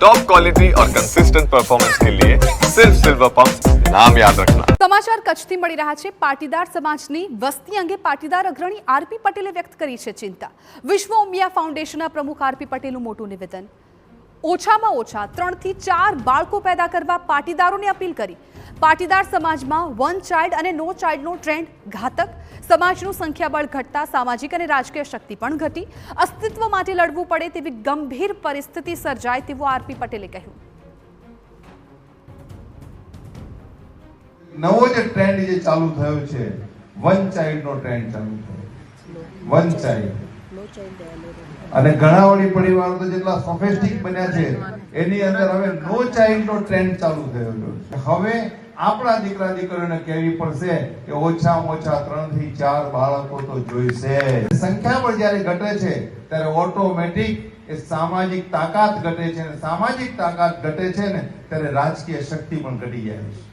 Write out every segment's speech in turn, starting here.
Top quality और consistent performance के लिए सिर्फ सिल्वर पंप नाम याद रखना। સમાચાર કચ્છથી મળી રહ્યા છે। પાટીદાર સમાજની વસ્તી અંગે પાટીદાર અગ્રણી આરપી પટેલે વ્યક્ત કરી છે ચિંતા। વિશ્વ ઉમિયા ફાઉન્ડેશનના પ્રમુખ આરપી પટેલનું મોટું નિવેદન। ઓછામાં ઓછા 3 થી 4 બાળકો પેદા કરવા પાટીદારોને અપીલ કરી। પાટીદાર સમાજમાં વન ચાઇલ્ડ અને નો ચાઇલ્ડનો ટ્રેન્ડ ઘાતક। સમાજનું સંખ્યાબળ ઘટતા સામાજિક અને રાજકીય શક્તિ પણ ઘટી। અસ્તિત્વ માટે લડવું પડે તેવી ગંભીર પરિસ્થિતિ સર્જાય તેવું આરપી પટેલે કહ્યું। નવો જે ટ્રેન્ડ જે ચાલુ થયો છે વન ચાઇલ્ડ નો ટ્રેન્ડ ચાલુ થયો વન ચાઇલ્ડ અને ઘણા વળી પરિવારો તો જેટલા સોફિસ્ટિક બન્યા છે એની અંદર હવે નો ચાઇલ્ડ નો ટ્રેન્ડ ચાલુ થયો છે। હવે આપણા દીકરા દીકરીઓને કહેવી પડશે કે ઓછામાં ઓછા 3 થી 4 બાળકો તો જોઈશે। સંખ્યાબળ જ્યારે ઘટે છે ત્યારે ઓટોમેટિક એ સામાજિક તાકાત ઘટે છે અને સામાજિક તાકાત ઘટે છે ને ત્યારે રાજકીય શક્તિ પણ ઘટી જાય છે।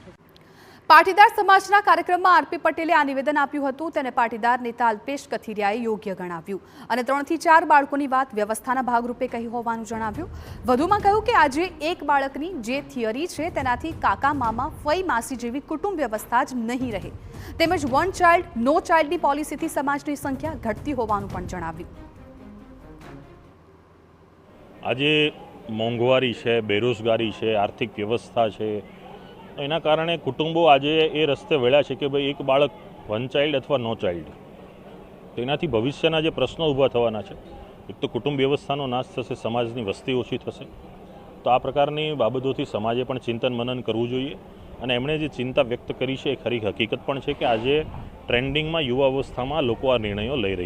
પાટીદાર સમાજના કાર્યક્રમમાં આરપી પટેલે આ નિવેદન આપ્યું હતું। તેને પાટીદાર નેતા અલ્પેશ કથિરિયાએ યોગ્ય ગણાવ્યું અને 3 થી 4 બાળકોની વાત વ્યવસ્થાના ભાગરૂપે કહી હોવાનું જણાવ્યું। વધુમાં કહ્યું કે આજે એક બાળકની જે થિયરી છે તેનાથી કાકા મામા ફઈ માસી જેવી કુટુંબ વ્યવસ્થા જ નહીં રહે। તેમજ વન ચાઇલ્ડ નો ચાઇલ્ડની પોલિસીથી સમાજની સંખ્યા ઘટતી હોવાનું પણ જણાવ્યું। આજે મોંઘવારી છે, બેરોજગારી છે, આર્થિક વ્યવસ્થા છે, એના કારણે કુટુંબો આજે એ રસ્તે વળ્યા છે કે ભાઈ એક બાળક વન ચાઇલ્ડ અથવા નો ચાઇલ્ડ, તેનાથી ભવિષ્યના જે પ્રશ્નો ઊભા થવાના છે, એક તો કુટુંબ વ્યવસ્થાનો નાશ થશે, સમાજની વસ્તી ઓછી થશે। તો આ પ્રકારની બાબતોથી સમાજે પણ ચિંતન મનન કરવું જોઈએ અને એમણે જે ચિંતા વ્યક્ત કરી છે એ ખરી હકીકત પણ છે કે આજે ટ્રેન્ડિંગમાં યુવા અવસ્થામાં લોકો આ નિર્ણયો લઈ રહ્યા છે।